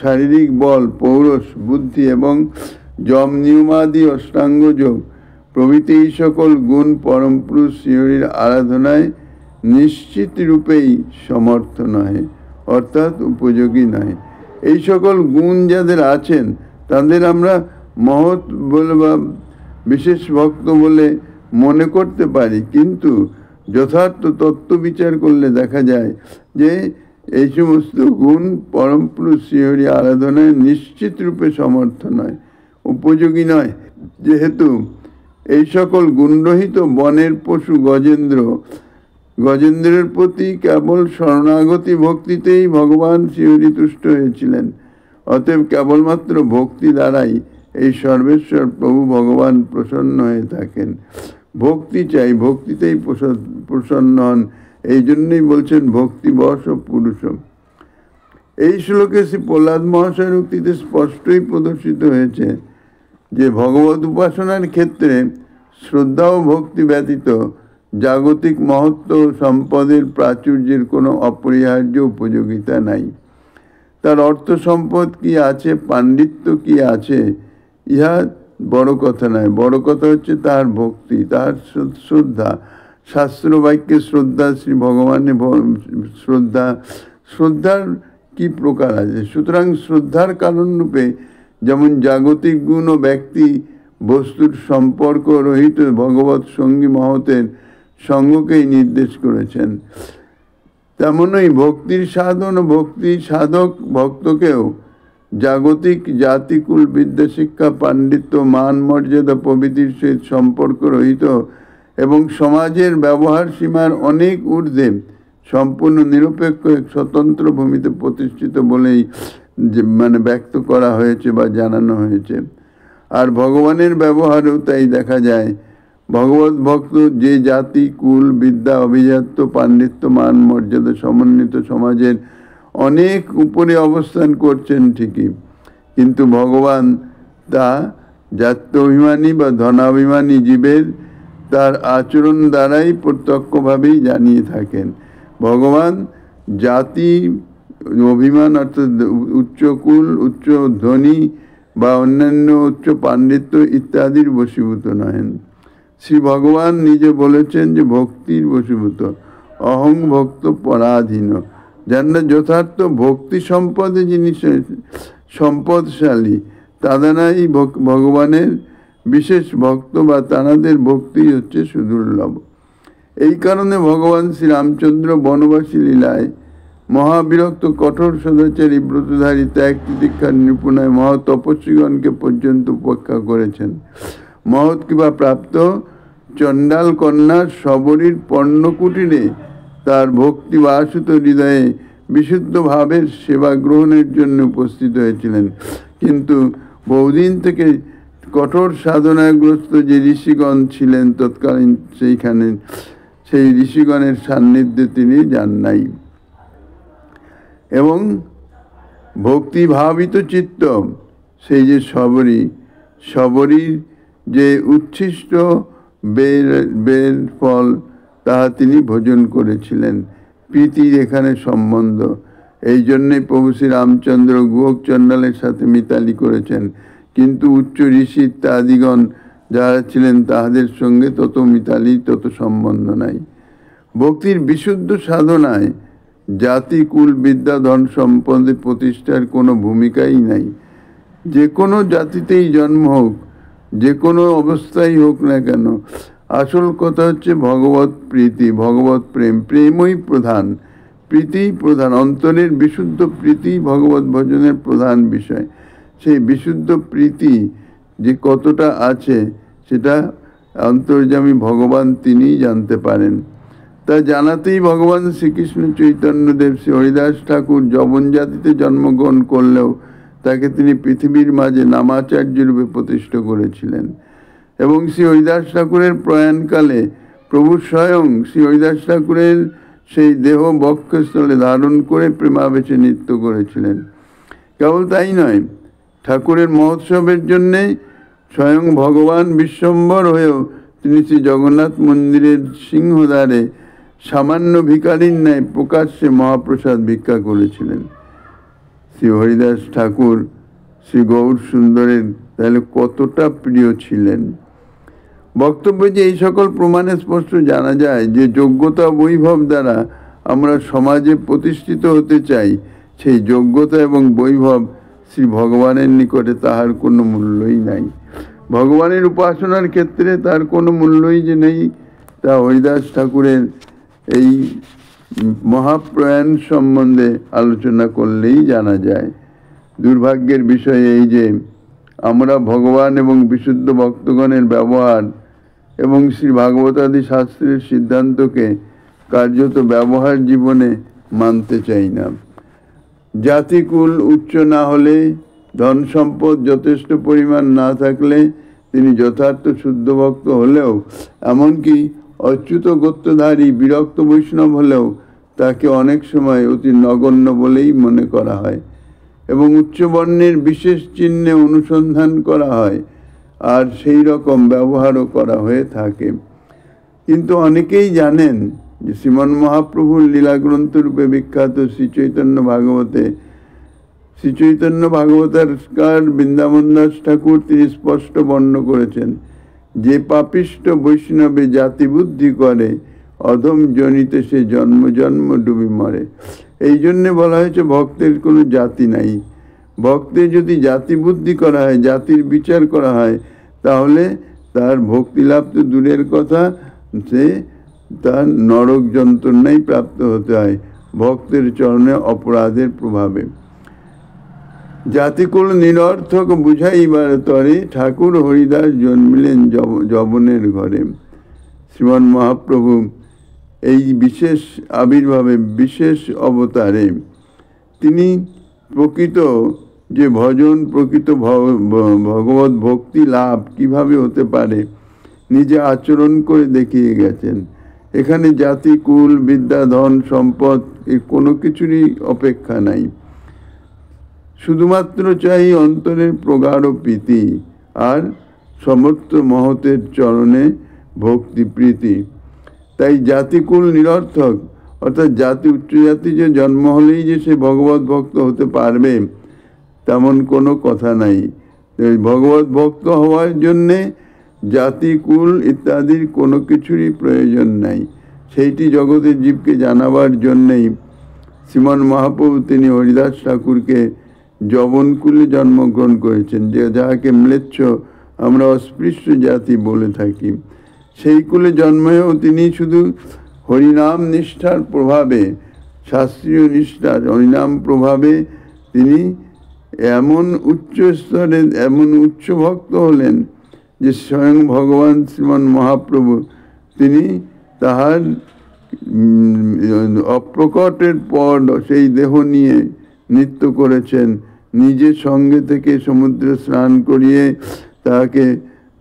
[SPEAKER 1] শারীরিক বল, পৌরষ, বুদ্ধি এবং যম নিয়মাদি অষ্টাঙ্গ যোগ প্রভৃতি এই সকল গুণ পরম পুরুষ শ্রীহরির আরাধনায় নিশ্চিত রূপেই সমর্থ নয়, অর্থাৎ উপযোগী নয়। এই সকল গুণ যাদের আছেন তাদের আমরা মহৎ বলে বা বিশেষ ভক্ত বলে মনে করতে পারি, কিন্তু যথার্থ তত্ত্ব বিচার করলে দেখা যায় যে এই সমস্ত গুণ পরম পুরুষ শ্রীহরি আরাধনায় নিশ্চিত রূপে সমর্থ নয়, উপযোগী নয়। যেহেতু এই সকল গুণরহিত বনের পশু গজেন্দ্রের প্রতি কেবল শরণাগতি ভক্তিতেই ভগবান শ্রীহরি তুষ্ট হয়েছিলেন। অতএব কেবলমাত্র ভক্তি দ্বারাই এই সর্বেশ্বর প্রভু ভগবান প্রসন্ন হয়ে থাকেন। ভক্তি চাই, ভক্তিতেই প্রসন্ন হন। এই জন্যই বলছেন ভক্তিবশ পুরুষম। এই শ্লোকে শ্রী প্রহ্লাদ মহাশয়ের উক্তিতে স্পষ্টই প্রদর্শিত হয়েছে যে ভগবত উপাসনার ক্ষেত্রে শ্রদ্ধা ও ভক্তি ব্যতীত জাগতিক মহত্ব সম্পদের প্রাচুর্যের কোনো অপরিহার্য উপযোগিতা নাই। তার অর্থ সম্পদ কি আছে, পাণ্ডিত্য কি আছে, ইহা বড় কথা নয়। বড় কথা হচ্ছে তার ভক্তি, তার শ্রদ্ধা, শাস্ত্র বাক্যে শ্রদ্ধা, শ্রী ভগবানের শ্রদ্ধা। শ্রদ্ধার কি প্রকার আছে? সুতরাং শ্রদ্ধার কারণ রূপে যেমন জাগতিক গুণ ও ব্যক্তি বস্তুর সম্পর্ক রহিত ভগবৎ সঙ্গী মহতের সঙ্গকেই নির্দেশ করেছেন, তেমনই ভক্তির সাধন ও ভক্তি সাধক ভক্তকেও জাগতিক জাতিকুল বিদ্যা শিক্ষা পাণ্ডিত্য মান মর্যাদা প্রভৃতির সহিত সম্পর্ক রহিত এবং সমাজের ব্যবহার সীমার অনেক ঊর্ধ্বে সম্পূর্ণ নিরপেক্ষ এক স্বতন্ত্র ভূমিতে প্রতিষ্ঠিত বলেই ব্যক্ত করা হয়েছে বা জানানো হয়েছে। আর ভগবানের ব্যবহারেও তাই দেখা যায়। ভগবত ভক্ত যে জাতি কুল বিদ্যা অভিজাত্য পাণ্ডিত্য মান মর্যাদা সমন্বিত সমাজের অনেক উপরে অবস্থান করছেন ঠিকই, কিন্তু ভগবান তা জাত্য অভিমানী বা ধনাভিমানী জীবের তার আচরণ দ্বারাই প্রত্যক্ষভাবেই জানিয়ে থাকেন। ভগবান জাতি অভিমান অর্থাৎ উচ্চকুল উচ্চ ধ্বনি বা অন্যান্য উচ্চ পাণ্ডিত্য ইত্যাদির বশীভূত নহেন। শ্রী ভগবান নিজে বলেছেন যে ভক্তির বশীভূত, অহং ভক্ত পরাধীন। যারা যথার্থ ভক্তি সম্পদে যিনি সম্পদশালী, তাদানাই ভগবানের বিশেষ ভক্ত বা তানাদের ভক্তি হচ্ছে সুদুর্লভ। এই কারণে ভগবান শ্রীরামচন্দ্র বনবাসী লীলায় মহাবিরক্ত কঠোর সদাচারী ব্রতধারী ত্যাগ তিতিক্ষার নিপুণায় মহৎ তপস্বীগণকে পর্যন্ত উপেক্ষা করেছেন। মহৎ কৃপা প্রাপ্ত চণ্ডাল কন্যার শবরীর পর্ণকুটিরে তার ভক্তি বা আশুত হৃদয়ে বিশুদ্ধ ভাবের সেবা গ্রহণের জন্য উপস্থিত হয়েছিলেন। কিন্তু বহুদিন থেকে কঠোর সাধনাগ্রস্ত যে ঋষিগণ ছিলেন তৎকালীন সেইখানে সেই ঋষিগণের সান্নিধ্যে তিনি যান নাই এবং ভক্তিভাবিত চিত্ত সেই যে শবরীর যে উচ্ছিষ্ট বের ফল তাহা তিনি ভোজন করেছিলেন। প্রীতির এখানে সম্বন্ধ, এই জন্যে প্রভু শ্রী রামচন্দ্র গুহক চণ্ডালের সাথে মিতালি করেছেন, কিন্তু উচ্চ ঋষি ইত্যাদিগণ যারা ছিলেন তাহাদের সঙ্গে তত মিতালি তত সম্বন্ধ নাই। ভক্তির বিশুদ্ধ সাধনায় জাতি কুল বিদ্যা ধন সম্পদে প্রতিষ্ঠার কোনো ভূমিকাই নাই। যে কোনো জাতিতেই জন্ম হোক, যে কোনো অবস্থায় হোক না কেন, আসল কথা হচ্ছে ভগবত প্রীতি, ভগবত প্রেম। প্রেমই প্রধান, প্রীতিই প্রধান। অন্তরের বিশুদ্ধ প্রীতি ভগবত ভজনের প্রধান বিষয়। সেই বিশুদ্ধ প্রীতি যে কতটা আছে সেটা অন্তর্যামী ভগবান তিনিই জানতে পারেন। তা জানাতেই ভগবান শ্রীকৃষ্ণ চৈতন্যদেব শ্রী হরিদাস ঠাকুর যবন জাতিতে জন্মগ্রহণ করলেও তাকে তিনি পৃথিবীর মাঝে নামাচার্য রূপে প্রতিষ্ঠা করেছিলেন। এবং শ্রী হরিদাস ঠাকুরের প্রয়াণকালে প্রভু স্বয়ং শ্রী হরিদাস ঠাকুরের সেই দেহ বক্ষস্থলে ধারণ করে প্রেমাবেশে নৃত্য করেছিলেন। কেবল তাই নয়, ঠাকুরের মহোৎসবের জন্যে স্বয়ং ভগবান বিশ্বম্বর হয়েও তিনি শ্রী জগন্নাথ মন্দিরের সিংহদ্বারে সামান্য ভিখারির ন্যায় প্রকাশ্যে মহাপ্রসাদ ভিক্ষা করেছিলেন। শ্রী হরিদাস ঠাকুর শ্রী গৌর সুন্দরের তাহলে কতটা প্রিয় ছিলেন। বক্তব্য যে এই সকল প্রমাণে স্পষ্ট জানা যায় যে যোগ্যতা বৈভব দ্বারা আমরা সমাজে প্রতিষ্ঠিত হতে চাই, সেই যোগ্যতা এবং বৈভব শ্রী ভগবানের নিকটে তাহার কোনো মূল্যই নাই। ভগবানের উপাসনার ক্ষেত্রে তার কোনো মূল্যই যে নেই তা হরিদাস ঠাকুরের এই মহাপ্রয়াণ সম্বন্ধে আলোচনা করলেই জানা যায়। দুর্ভাগ্যের বিষয় এই যে আমরা ভগবান এবং বিশুদ্ধ ভক্তগণের ব্যবহার এবং শ্রী ভাগবতাদি শাস্ত্রের সিদ্ধান্তকে কার্যত ব্যবহার জীবনে মানতে চাই না। জাতিকুল উচ্চ না হলে, ধন সম্পদ যথেষ্ট পরিমাণ না থাকলে তিনি যথার্থ শুদ্ধ ভক্ত হলেও, এমনকি অচ্যুত গোত্রধারী বিরক্ত বৈষ্ণব হলেও তাকে অনেক সময় অতি নগণ্য বলেই মনে করা হয় এবং উচ্চবর্ণের বিশেষ চিহ্নে অনুসন্ধান করা হয়, আর সেই রকম ব্যবহারও করা হয়ে থাকে। কিন্তু অনেকেই জানেন যে শ্রীমন মহাপ্রভুর লীলাগ্রন্থ রূপে বিখ্যাত শ্রী চৈতন্য ভাগবতার বৃন্দাবন দাস ঠাকুর তিনি স্পষ্ট বর্ণনা করেছেন, যে পাপিষ্ট বৈষ্ণবে জাতি বুদ্ধি করে, অধম জনিতে সে জন্ম জন্ম ডুবি মরে। এই জন্যে বলা হয়েছে ভক্তের কোনো জাতি নাই। ভক্তের যদি জাতি বুদ্ধি করা হয়, জাতির বিচার করা হয়, তাহলে তার ভক্তিলাভ তো দূরের কথা, সে তার নরক যন্ত্রণাই প্রাপ্ত হতে হয় ভক্তের চরণে অপরাধের প্রভাবে। জাতিকুল নিরর্থক বুঝাইবার তরে ঠাকুর হরিদাস জন্মিলেন যবনের ঘরে। শ্রীমন মহাপ্রভু এই বিশেষ আবির্ভাবে, বিশেষ অবতারে তিনি প্রকৃত যে ভজন, প্রকৃত ভগবত ভক্তি লাভ কিভাবে হতে পারে নিজে আচরণ করে দেখিয়ে গেছেন। এখানে জাতি কুল বিদ্যা ধন সম্পদ এর কোনো কিছুরই অপেক্ষা নাই, শুধুমাত্র চাই অন্তরের প্রগাঢ় প্রীতি আর সমস্ত মহতের চরণে ভক্তি প্রীতি। তাই জাতিকুল নিরর্থক, অর্থাৎ জাতি উচ্চ জাতি যে জন্ম হলেই যে সে ভগবত ভক্ত হতে পারবে তেমন কোনো কথা নাই। ভগবত ভক্ত হওয়ার জন্যে জাতিকুল ইত্যাদির কোনো কিছুরই প্রয়োজন নাই। সেইটি জগতের জীবকে জানাবার জন্যেই শ্রীমন মহাপ্রভু তিনি হরিদাস ঠাকুরকে যবনকুলে জন্মগ্রহণ করেছেন, যে যাহাকে ম্লেচ্ছ আমরা অস্পৃশ্য জাতি বলে থাকি, সেই কুলে জন্মেও তিনি শুধু হরিনাম নিষ্ঠার প্রভাবে, শাস্ত্রীয় নিষ্ঠার হরিনাম প্রভাবে তিনি এমন উচ্চ স্তরে, এমন উচ্চ ভক্ত হলেন যে স্বয়ং ভগবান শ্রীমন মহাপ্রভু তিনি তাহার অপ্রকটের পর সেই দেহ নিয়ে নৃত্য করেছেন, নিজের সঙ্গে থেকে সমুদ্রে স্নান করিয়ে তাহাকে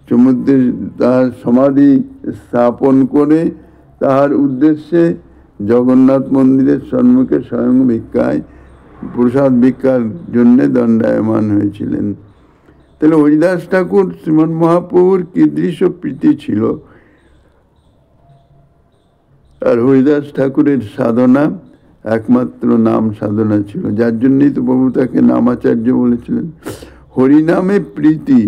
[SPEAKER 1] সমুদ্রে তাহার সমাধি স্থাপন করে তাহার উদ্দেশ্যে জগন্নাথ মন্দিরের সম্মুখে স্বয়ং ভিক্ষায় প্রসাদ ভিক্ষার জন্যে দণ্ডায়মান হয়েছিলেন। তাহলে হরিদাস ঠাকুর শ্রীমন মহাপ্রভুর কীদৃশ প্রীতি ছিল। আর হরিদাস ঠাকুরের সাধনা একমাত্র নাম সাধনা ছিল, যার জন্যই তো প্রভু তাকে নামাচার্য বলেছিলেন। হরিনামে প্রীতি,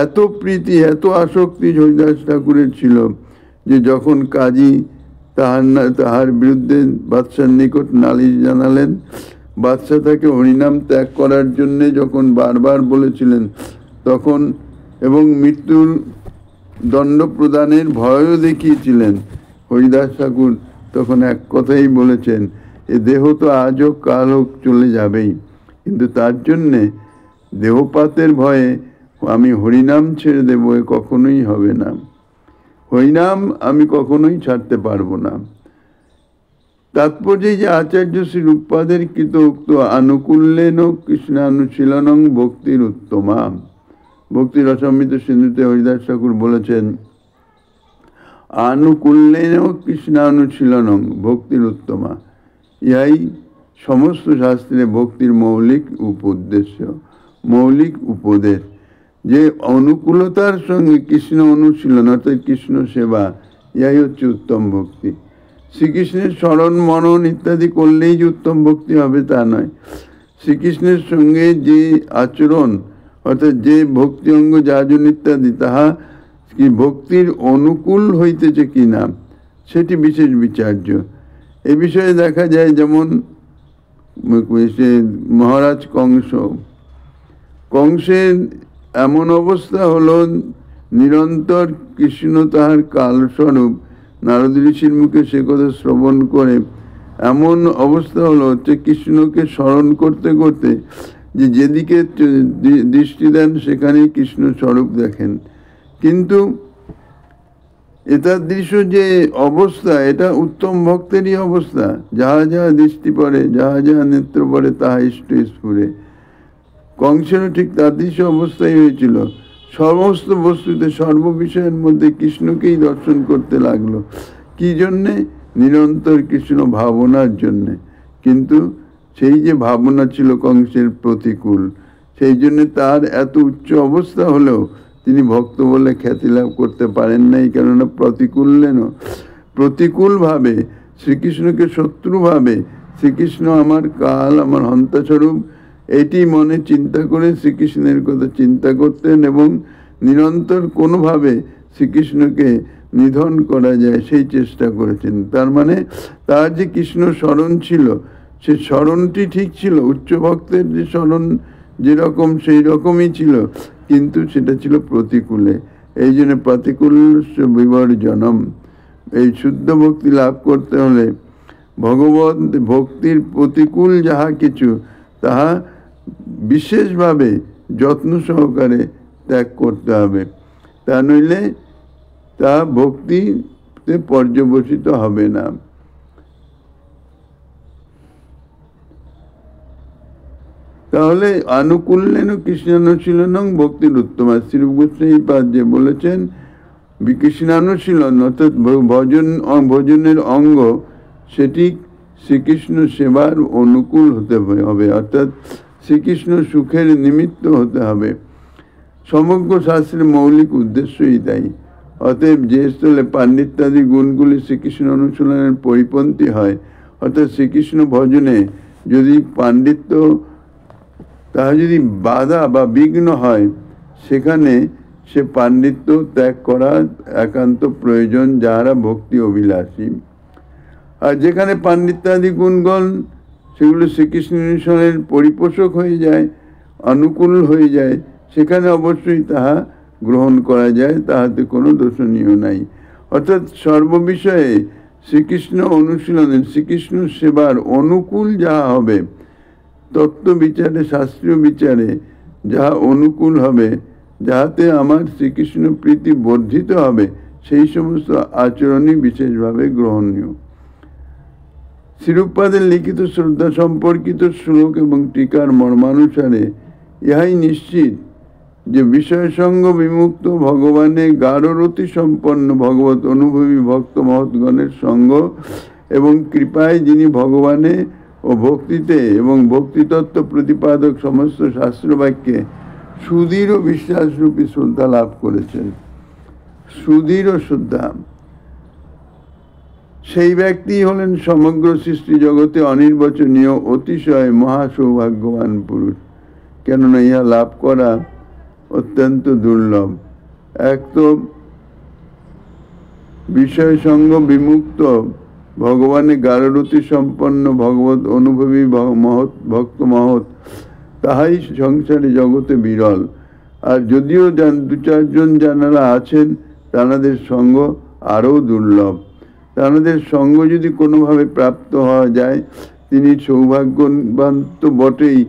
[SPEAKER 1] এত প্রীতি, এত আসক্তি হরিদাস ঠাকুরের ছিল যে যখন কাজী তাহার বিরুদ্ধে বাদশার নিকট নালিশ জানালেন, বাদশাহ তাকে হরিনাম ত্যাগ করার জন্যে যখন বারবার বলেছিলেন তখন, এবং মৃত্যুর দণ্ড প্রদানের ভয়ও দেখিয়েছিলেন, হরিদাস ঠাকুর তখন এক কথাই বলেছেন, এ দেহ তো আজ হোক কাল হোক চলে যাবেই, কিন্তু তার জন্যে দেহপাতের ভয়ে আমি হরিনাম ছেড়ে দেবো, এ কখনোই হবে না। হরিনাম আমি কখনোই ছাড়তে পারবো না। তাৎপর্যে যে আচার্য শ্রী রূপপাদের কৃত উক্ত আনুকূল্যেন কৃষ্ণানুশীলনং ভক্তির উত্তমা, ভক্তি রসামৃত সিন্ধুতে হরিদাস ঠাকুর বলেছেন, আনুকূল্যেন কৃষ্ণানুশীলনং ভক্তির উত্তমা, ইহাই সমস্ত শাস্ত্রে ভক্তির মৌলিক উপদেশ্য, মৌলিক উপদেশ। যে অনুকূলতার সঙ্গে কৃষ্ণ অনুশীলন অর্থাৎ কৃষ্ণ সেবা, ইহাই হচ্ছে উত্তম ভক্তি। শ্রীকৃষ্ণের স্মরণ মনন ইত্যাদি করলেই যে উত্তম ভক্তি হবে তা নয়। শ্রীকৃষ্ণের সঙ্গে যে আচরণ অর্থাৎ যে ভক্তি অঙ্গ যাজন ইত্যাদি, তাহা কি ভক্তির অনুকূল হইতেছে কি না সেটি বিশেষ বিচার্য। এ বিষয়ে দেখা যায় যেমন মহারাজ কংসের এমন অবস্থা হলো, নিরন্তর কৃষ্ণ তাহার কালস্বরূপ নারদ ঋষির মুখে সে কথা শ্রবণ করে এমন অবস্থা হলো যে কৃষ্ণকে স্মরণ করতে করতে যে যেদিকে দৃষ্টি দেন সেখানেই কৃষ্ণ স্বরূপ দেখেন। কিন্তু এতাদৃশ যে অবস্থা, এটা উত্তম ভক্তেরই অবস্থা। যাহা যাহা দৃষ্টি পড়ে, যাহা যাহা নেত্র পড়ে, তাহা ইষ্ট স্ফুরে। কংসেরও ঠিক তাদৃশ অবস্থাই হয়েছিল। সমস্ত বস্তুতে সর্ববিষয়ের মধ্যে কৃষ্ণকেই দর্শন করতে লাগলো। কি জন্যে? নিরন্তর কৃষ্ণ ভাবনার জন্যে। কিন্তু সেই যে ভাবনা ছিল কংসের প্রতিকূল, সেই জন্য তার এত উচ্চ অবস্থা হলেও তিনি ভক্ত বলে খ্যাতি লাভ করতে পারেন নাই। কেননা প্রতিকূলভাবে শ্রীকৃষ্ণকে শত্রুভাবে, শ্রীকৃষ্ণ আমার কাল, আমার হন্তাস্বরূপ, এটি মনে চিন্তা করে শ্রীকৃষ্ণের কথা চিন্তা করতেন এবং নিরন্তর কোনোভাবে শ্রীকৃষ্ণকে নিধন করা যায় সেই চেষ্টা করেছেন। তার মানে তার যে কৃষ্ণ স্মরণ ছিল, সে স্মরণটি ঠিক ছিল, উচ্চ ভক্তের যে স্মরণ যেরকম সেই রকমই ছিল, কিন্তু সেটা ছিল প্রতিকূলে। এই জন্য প্রতিকূল বিবর্জনম, এই শুদ্ধ ভক্তি লাভ করতে হলে ভগবত ভক্তির প্রতিকূল যাহা কিছু তাহা বিশেষভাবে যত্ন সহকারে ত্যাগ করতে হবে, তা নইলে তা ভক্তিতে পর্যবসিত হবে না। তাহলে আনুকূল্যেন কৃষ্ণানুশীলনং ভক্তির উত্তম। শ্রী গোস্বামী পাদ যে বলেছেন কৃষ্ণানুশীলন অর্থাৎ ভজনের অঙ্গ, সেটি শ্রীকৃষ্ণ সেবার অনুকূল হতে হবে, অর্থাৎ শ্রীকৃষ্ণ সুখের নিমিত্ত হতে হবে। সমগ্র শাস্ত্রের মৌলিক উদ্দেশ্যই তাই। অতএব যে স্থলে পাণ্ডিত্যাদি গুণগুলি শ্রীকৃষ্ণ অনুশীলনের পরিপন্থী হয়, অর্থাৎ শ্রীকৃষ্ণ ভজনে যদি পাণ্ডিত্য তাহা যদি বাধা বা বিঘ্ন হয়, সেখানে সে পাণ্ডিত্য ত্যাগ করা একান্ত প্রয়োজন যাহারা ভক্তি অভিলাষী। আর যেখানে পাণ্ডিত্যাদি গুণগণ সেগুলো শ্রীকৃষ্ণ অনুসরণের পরিপোষক হয়ে যায়, অনুকূল হয়ে যায়, সেখানে অবশ্যই তাহা গ্রহণ করা যায়, তাহাতে কোনো দোষণীয় নাই। অর্থাৎ সর্ববিষয়ে শ্রীকৃষ্ণ অনুশীলনের, শ্রীকৃষ্ণ সেবার অনুকূল যাহা হবে, তত্ত্ব বিচারে, শাস্ত্রীয় বিচারে যাহা অনুকূল হবে, যাহাতে আমার শ্রীকৃষ্ণ প্রীতি বর্ধিত হবে, সেই সমস্ত আচরণই বিশেষভাবে গ্রহণীয়। শ্রীরূপপাদের লিখিত শ্রদ্ধা সম্পর্কিত শ্লোক এবং টিকার মর্মানুসারে ইহাই নিশ্চিত যে বিষয়সঙ্গ বিমুক্ত ভগবানে গাঢ়রতি সম্পন্ন ভগবত অনুভবী ভক্ত মহৎগণের সঙ্গ এবং কৃপায় যিনি ভগবানে ও ভক্তিতে এবং ভক্তিতত্ত্ব প্রতিপাদক সমস্ত শাস্ত্রবাক্যে সুদৃঢ় বিশ্বাসরূপী শ্রদ্ধা লাভ করেছেন। সুদৃঢ় শ্রদ্ধা, সেই ব্যক্তি হলেন সমগ্র সৃষ্টি জগতে অনির্বচনীয় অতিশয় মহাসৌভাগ্যবান পুরুষ। কেননা ইহা লাভ করা অত্যন্ত দুর্লভ। এক তো বিষয় সঙ্গ বিমুক্ত ভগবানে গাঢ়রতি সম্পন্ন ভগবত অনুভবী ভক্ত মহৎ, তাহাই সংসারে জগতে বিরল। আর যদিও দু চারজন যারা আছেন, তাঁদের সঙ্গ আরও দুর্লভ। তাঁদের সঙ্গ যদি কোনোভাবে প্রাপ্ত হওয়া যায়, তিনি সৌভাগ্যবান তো বটেই,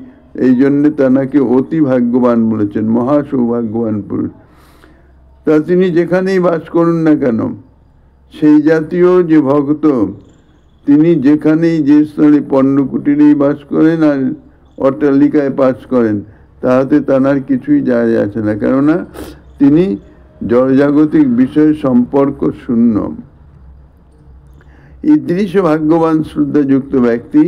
[SPEAKER 1] এই জন্যে তাঁকে অতি ভাগ্যবান বলেছেন, মহা সৌভাগ্যবান পুরুষ। তা তিনি যেখানেই বাস করুন না কেন, সেই জাতীয় যে ভক্ত, তিনি যেখানেই যে স্থলে পণ্যকুটিরেই বাস করেন আর অট্টালিকায় বাস করেন, তাহাতে তাঁর কিছুই যায় আসে না, কেননা তিনি জড়জাগতিক বিষয় সম্পর্ক শূন্য। ঈদৃশ ভাগ্যবান শ্রদ্ধাযুক্ত ব্যক্তি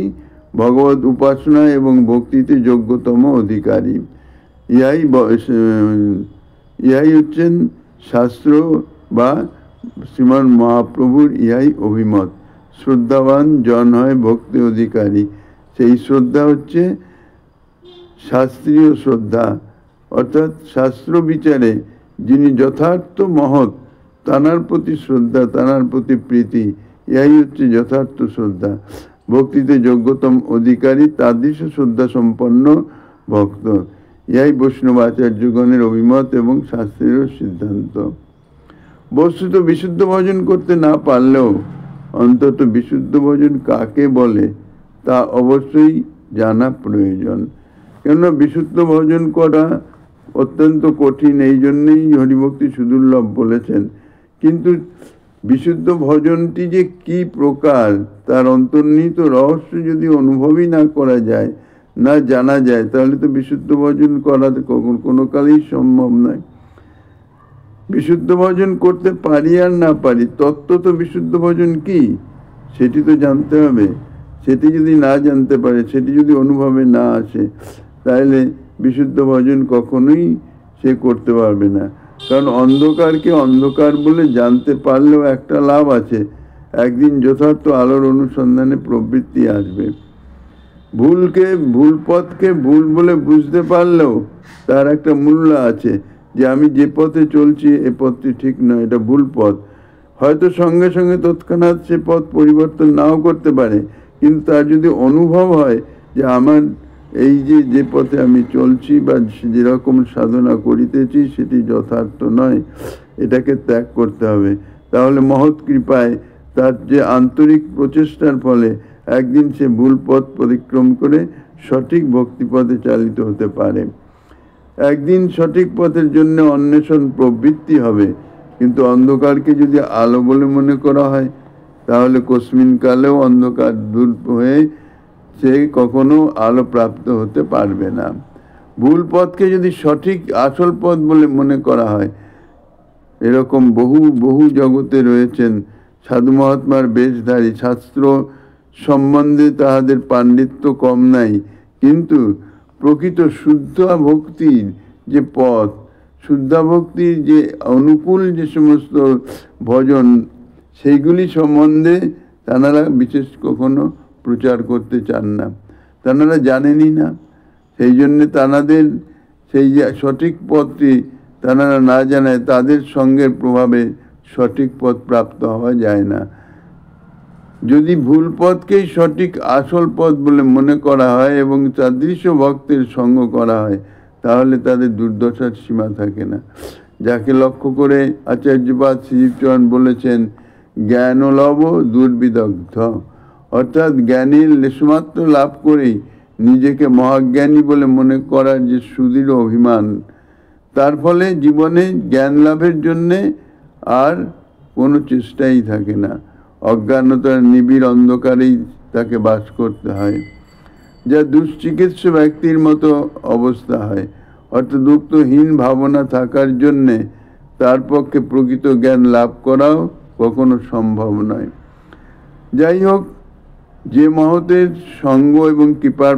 [SPEAKER 1] ভগবত উপাসনা এবং ভক্তিতে যোগ্যতম অধিকারী। ইহাই হচ্ছেন শাস্ত্র বা শ্রীমান মহাপ্রভুর ইহাই অভিমত। শ্রদ্ধাবান জন হয় ভক্তি অধিকারী। সেই শ্রদ্ধা হচ্ছে শাস্ত্রীয় শ্রদ্ধা, অর্থাৎ শাস্ত্র বিচারে যিনি যথার্থ মহৎ, তাঁর প্রতি শ্রদ্ধা, তাঁর প্রতি প্রীতি, ইহাই হচ্ছে যথার্থ শ্রদ্ধা। ভক্তিতে যোগ্যতম অধিকারী তাদৃশ শ্রদ্ধা সম্পন্ন ভক্ত, ইহাই বৈষ্ণব আচার্যগণের অভিমত এবং শাস্ত্রের সিদ্ধান্ত। বস্তুত বিশুদ্ধ ভজন করতে না পারলেও অন্তত বিশুদ্ধ ভজন কাকে বলে তা অবশ্যই জানা প্রয়োজন। কেননা বিশুদ্ধ ভজন করা অত্যন্ত কঠিন, এই জন্যেই হরিভক্তি সুদুর্লভ বলেছেন। কিন্তু বিশুদ্ধ ভজনটি যে কি প্রকার, তার অন্তর্নিহিত রহস্য যদি অনুভবই না করা যায়, না জানা যায়, তাহলে তো বিশুদ্ধ ভজন করা কোনো কালেই সম্ভব নয়। বিশুদ্ধ ভজন করতে পারি আর না পারি, তত্ত্ব তো বিশুদ্ধ ভজন কি সেটি তো জানতে হবে। সেটি যদি না জানতে পারে, সেটি যদি অনুভবে না আসে, তাহলে বিশুদ্ধ ভজন কখনোই সে করতে পারবে না। কারণ অন্ধকারকে অন্ধকার বলে জানতে পারলেও একটা লাভ আছে, একদিন যথার্থ আলোর অনুসন্ধানে প্রবৃত্তি আসবে। ভুল পথকে ভুল বলে বুঝতে পারলেও তার একটা মূল্য আছে, যে আমি যে পথে চলছি এ পথটি ঠিক নয়, এটা ভুল পথ। হয়তো সঙ্গে সঙ্গে তৎক্ষণাৎ সে পথ পরিবর্তন নাও করতে পারে, কিন্তু তার যদি অনুভব হয় যে আমার এই যে পথে আমি চলছি বা যেরকম সাধনা করিতেছি সেটি যথার্থ নয়, এটাকে ত্যাগ করতে হবে, তাহলে মহৎ কৃপায় তার যে আন্তরিক প্রচেষ্টার ফলে একদিন সে ভুল পথ পরিক্রম করে সঠিক ভক্তিপথে চালিত হতে পারে। একদিন সঠিক পথের জন্য অন্বেষণ প্রবৃত্তি হবে। কিন্তু অন্ধকারকে যদি আলো বলে মনে করা হয়, তাহলে কস্মিন কালেও অন্ধকার দূর হয়ে সে কখনো আলো প্রাপ্ত হতে পারবে না। ভুল পথকে যদি সঠিক আসল পথ বলে মনে করা হয়, এরকম বহু জগতে রয়েছেন সাধু মহাত্মার বেশধারী, শাস্ত্র সম্বন্ধে তাহাদের পাণ্ডিত্য কম নাই, কিন্তু প্রকৃত শুদ্ধ ভক্তির যে পথ, শুদ্ধা ভক্তির যে অনুকূল যে সমস্ত ভজন, সেইগুলি সম্বন্ধে তাঁরা বিশেষ কখনো প্রচার করতে চান না, তাঁরা জানেনই না। সেই জন্যে তাঁদের সেই সঠিক পথটি তাঁরা না জানায়, তাদের সঙ্গের প্রভাবে সঠিক পথ প্রাপ্ত হওয়া যায় না। যদি ভুল পথকেই সঠিক আসল পথ বলে মনে করা হয় এবং তাদৃশ ভক্তের সঙ্গ করা হয়, তাহলে তাদের দুর্দশার সীমা থাকে না। যাকে লক্ষ্য করে আচার্যপাদ শ্রীজীবচরণ বলেছেন, জ্ঞান লব দুর্বিদগ্ধ, অর্থাৎ জ্ঞানীর লেশমাত্র লাভ করেই নিজেকে মহাজ্ঞানী বলে মনে করার যে সুদৃঢ় অভিমান, তার ফলে জীবনে জ্ঞান লাভের জন্যে আর কোনো চেষ্টাই থাকে না। অজ্ঞানতার নিবিড় অন্ধকারেই তাকে বাস করতে হয়, যা দুশ্চিকিৎস ব্যক্তির মতো অবস্থা হয়। অর্থাৎ দুঃখহীন ভাবনা থাকার জন্যে তার পক্ষে প্রকৃত জ্ঞান লাভ করাও কখনো সম্ভব নয়। যাই হোক, যে মহতের সঙ্গ এবং কৃপার